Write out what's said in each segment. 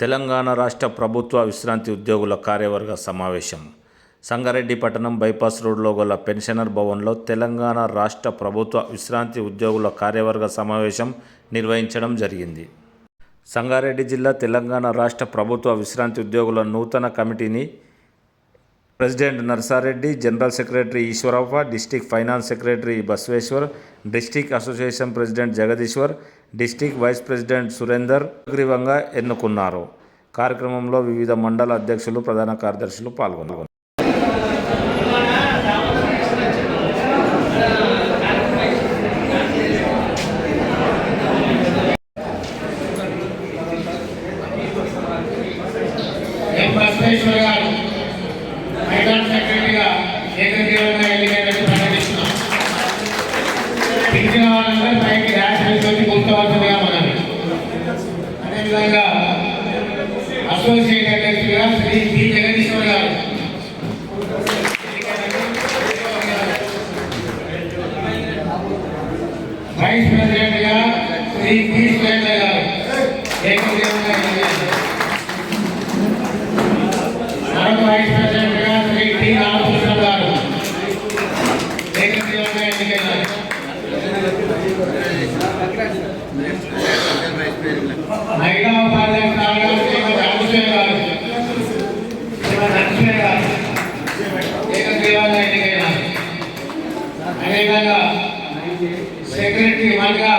తెలంగాణ రాష్ట్ర ప్రభుత్వ విశ్రాంతి ఉద్యోగుల కార్యవర్గ సమావేశం సంగారెడ్డి పట్టణం బైపాస్ రోడ్లో గల పెన్షనర్ భవన్లో తెలంగాణ రాష్ట్ర ప్రభుత్వ విశ్రాంతి ఉద్యోగుల కార్యవర్గ సమావేశం నిర్వహించడం జరిగింది. సంగారెడ్డి జిల్లా తెలంగాణ రాష్ట్ర ప్రభుత్వ విశ్రాంతి ఉద్యోగుల నూతన కమిటీని president Narsareddy, general secretary Eshwarappa, district finance secretary Basaveshwar, district association president Jagadishwar, district vice president Surender ఏకగ్రీవంగా ఎన్నుకున్నారు. కార్యక్రమంలో వివిధ మండల అధ్యక్షులు, ప్రధాన కార్యదర్శులు పాల్గొన్నారు. అదేవిధంగా అసోసియేట్ అధ్యక్షులుగా శ్రీ పి జగదీశ్వర్ గారు, వైస్ ప్రెసిడెంట్ గా శ్రీ పి సురేందర్ గారు ఏకగ్రీవంగా మరొక వైస్ ప్రెసిడెంట్ గా శ్రీ టి రామకృష్ణ గారు ఏకగ్రీవంగా ఎన్నికయ్యారు. మహిళా ఉపాధ్యాయులు ఏకగ్రీవంగా ఎన్నికైనారు. అదేవిధంగా సెక్రటరీ వన్గా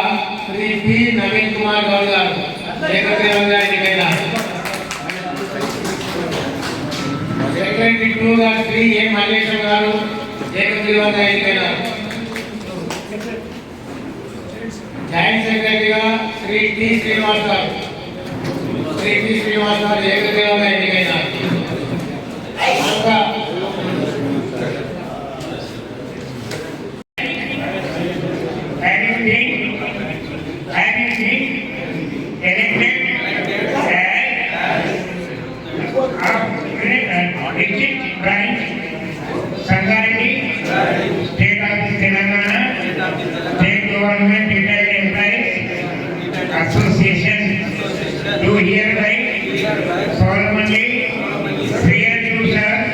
శ్రీ పి నవీన్ కుమార్ గౌడ్ గారు ఏకగ్రీవంగా ఎన్నికైనారు. సెక్రటరీ టూగా శ్రీ ఏ మల్లేశ్వర్ గారు ఏకగ్రీవంగా ఎన్నికైనారు. జాయింట్ సెక్రటరీగా శ్రీ టి శ్రీనివాస్ గారు ఏకగ్రీవంగా ఎన్నికైనారు. Sangareddy state of Telangana state government retired employees association do hereby solemnly swear to serve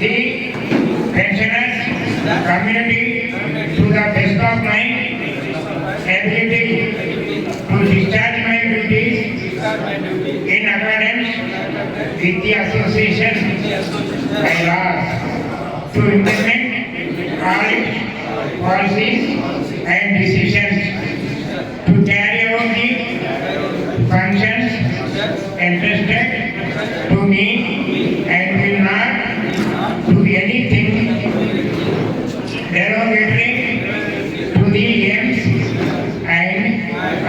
the pensioners community to the best of my ability, to discharge my duties in accordance with the association bylaws, to implement all its policies and decisions, to carry out the functions entrusted to me, and will not do anything derogatory to the aims and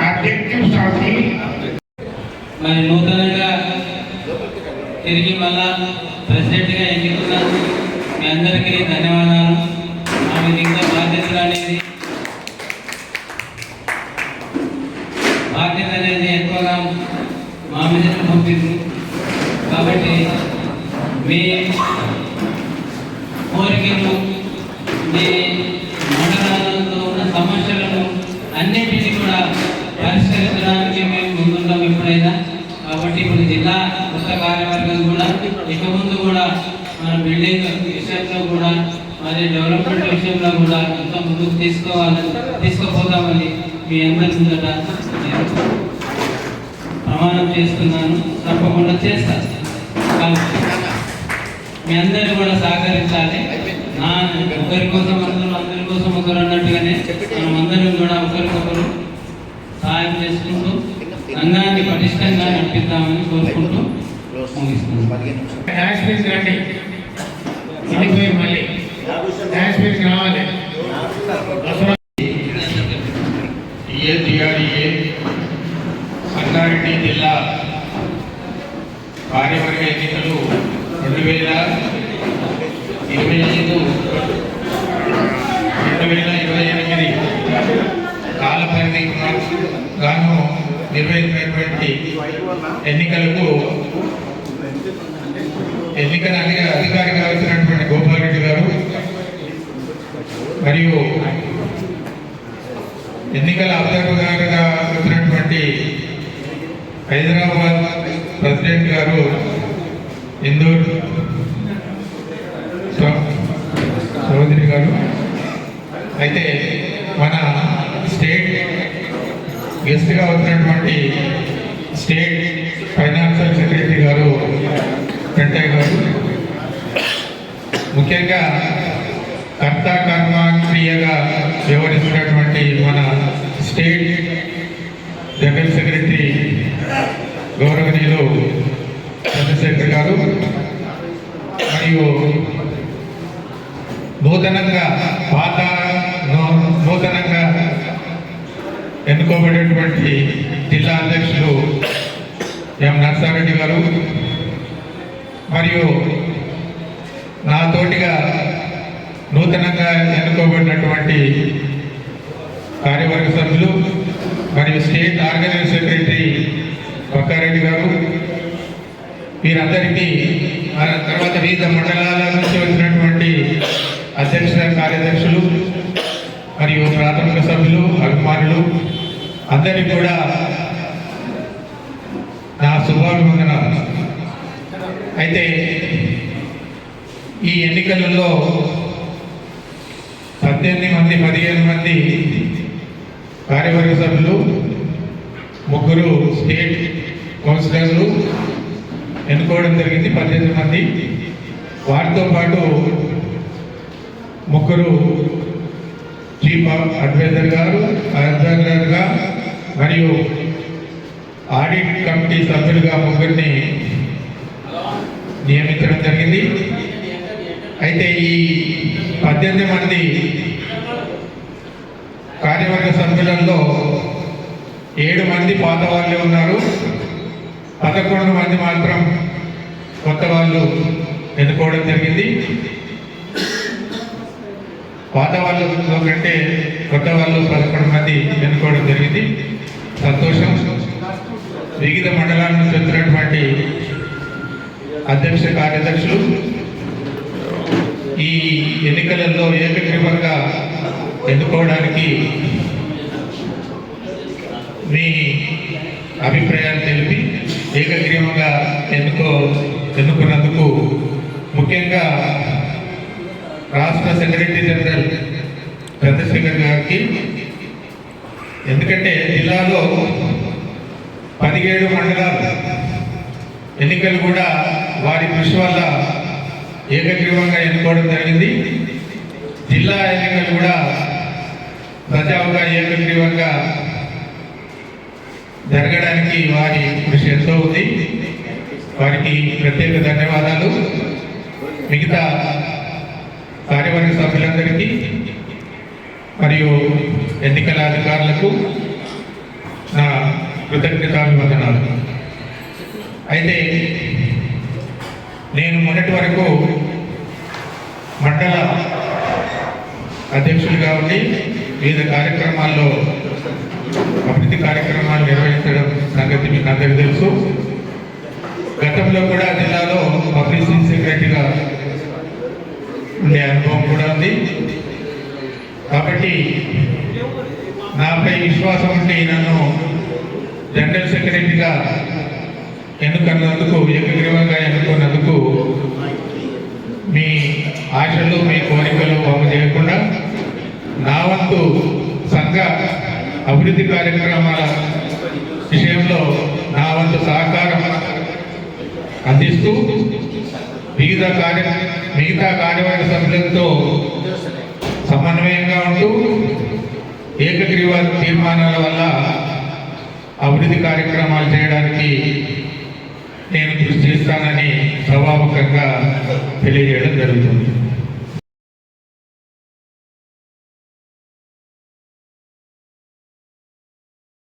objectives of the. మరి నూతనంగా తిరిగి మళ్ళా ప్రెసిడెంట్గా ఎన్నుకున్నాను. మీ అందరికీ ధన్యవాదాలు. ఆమె ఇంకా బాధ్యత అనేది ఎక్కువగా మా మీద పంపింది. కాబట్టి మీ కోరికలు, మీ మండలాలలో ఉన్న సమస్యలను అన్నింటినీ కూడా పరిష్కరించడానికి మేము ముందుంటాం ఎప్పుడైనా. కాబట్టి ఇప్పుడు జిల్లా కొత్త కార్యవర్గం కూడా ఇక ముందు కూడా మన బిల్డింగ్ విషయంలో కూడా, మరి డెవలప్మెంట్ విషయంలో కూడా ఎంత ముందుకు తీసుకుపోతామని మీ అందరి ముందట ప్రమాణం చేస్తున్నాను. తప్పకుండా చేస్తాను. మీ అందరూ కూడా సహకరించాలి. నా ఒకరి కోసం అందరి కోసం ఒకరు అన్నట్టుగానే మనం అందరం కూడా ఒకరికొకరు సహాయం చేసుకుంటూ సంఘాన్ని పటిష్టంగా నడిపిద్దామని కోరుకుంటూ ముగిస్తున్నాను. సంగారెడ్డి జిల్లా కార్యవర్గ ఎన్నికలు 2025-2028 కాల పరిధి గాను నిర్వహించినటువంటి ఎన్నికలకు ఎన్నికల అధికారిగా వచ్చినటువంటి గోపాల్ రెడ్డి గారు మరియు ఎన్నికల అబ్జర్వర్గా వచ్చినటువంటి హైదరాబాద్ ప్రెసిడెంట్ గారు ఇందూర్ చౌదరి గారు, అయితే మన స్టేట్ గెస్ట్గా వచ్చినటువంటి స్టేట్ ఫైనాన్షియల్ సెక్రటరీ గారు వెంకయ్య గారు, ముఖ్యంగా కర్త కర్మ క్రియగా వ్యవహరిస్తున్నటువంటి మన స్టేట్ జనరల్ సెక్రటరీ గౌరవనీయులు చంద్రశేఖర్ గారు, మరియు నూతనంగా ఎన్నుకోబడేటువంటి జిల్లా అధ్యక్షులు ఎం నర్సారెడ్డి గారు, మరియు నాతోటిగా నూతనంగా ఎన్నుకోబడినటువంటి కార్యవర్గ సభ్యులు మరియు స్టేట్ ఆర్గనైజింగ్ సెక్రటరీ పక్కారెడ్డి గారు, వీరందరికీ తర్వాత వివిధ మండలాల నుంచి వచ్చినటువంటి అధ్యక్ష కార్యదర్శులు మరియు ప్రాథమిక సభ్యులు అభిమానులు అందరికీ కూడా నా శుభాభివందనాలు. అయితే ఈ ఎన్నికలలో 15 మంది కార్యవర్గ సభ్యులు, 3 స్టేట్ కౌన్సిలర్లు ఎన్నుకోవడం జరిగింది. 18 మంది. వారితో పాటు 3 చీఫ్ అడ్వైజర్గా మరియు ఆడిట్ కమిటీ సభ్యులుగా 3ని నియమించడం జరిగింది. అయితే ఈ 18 మంది కార్యవర్గ సభ్యులలో 7 మంది పాత వాళ్ళే ఉన్నారు, 11 మంది మాత్రం కొత్త వాళ్ళు ఎన్నుకోవడం జరిగింది. పాత వాళ్ళలో కంటే కొత్త వాళ్ళు 11 మంది ఎన్నుకోవడం జరిగింది. సంతోషం. వివిధ మండలాల నుంచి వచ్చినటువంటి అధ్యక్ష కార్యదర్శులు ఈ ఎన్నికలలో ఏకగ్రీవంగా ఎన్నుకోవడానికి మీ అభిప్రాయాలు తెలిపి ఏకగ్రీవంగా ఎన్నుకున్నందుకు ముఖ్యంగా రాష్ట్ర సెక్రటరీ జనరల్ చంద్రశేఖర్ గారికి, ఎందుకంటే జిల్లాలో 17 మండలాలు ఎన్నికలు కూడా వారి కృషి వల్ల ఏకగ్రీవంగా ఎన్నుకోవడం జరిగింది. జిల్లా ఎన్నికలు కూడా ప్రజావుగా ఏకగ్రీవంగా జరగడానికి వారి కృషి ఎంతో ఉంది. వారికి ప్రత్యేక ధన్యవాదాలు. మిగతా కార్యవర్గ సభ్యులందరికీ మరియు ఎన్నికల అధికారులకు నా కృతజ్ఞతాభివందనాలు. అయితే నేను మొన్నటి వరకు మండల అధ్యక్షులుగా ఉండి వివిధ కార్యక్రమాల్లో అభివృద్ధి కార్యక్రమాలు నిర్వహించడం సంగతి మీకు అందరికీ తెలుసు. గతంలో కూడా జిల్లాలో పబ్లిసిటీ సెక్రటరీగా ఉండే అనుభవం కూడా ఉంది. కాబట్టి నాపై విశ్వాసం ఉండి నన్ను జనరల్ సెక్రటరీగా ఎన్నుకున్నందుకు, ఏకగ్రీవంగా ఎన్నుకున్నందుకు మీ ఆశలు, మీ కోరికలు బాగు చేయకుండా నా వంతు సంఘ అభివృద్ధి కార్యక్రమాల విషయంలో నా వంతు సహకారం అందిస్తూ మిగతా కార్యవర్గ సభ్యులతో సమన్వయంగా ఉంటూ ఏకగ్రీవ తీర్మానాల వల్ల అభివృద్ధి కార్యక్రమాలు చేయడానికి నేను కృషి చేస్తానని సభాముఖంగా తెలియజేయడం జరుగుతుంది.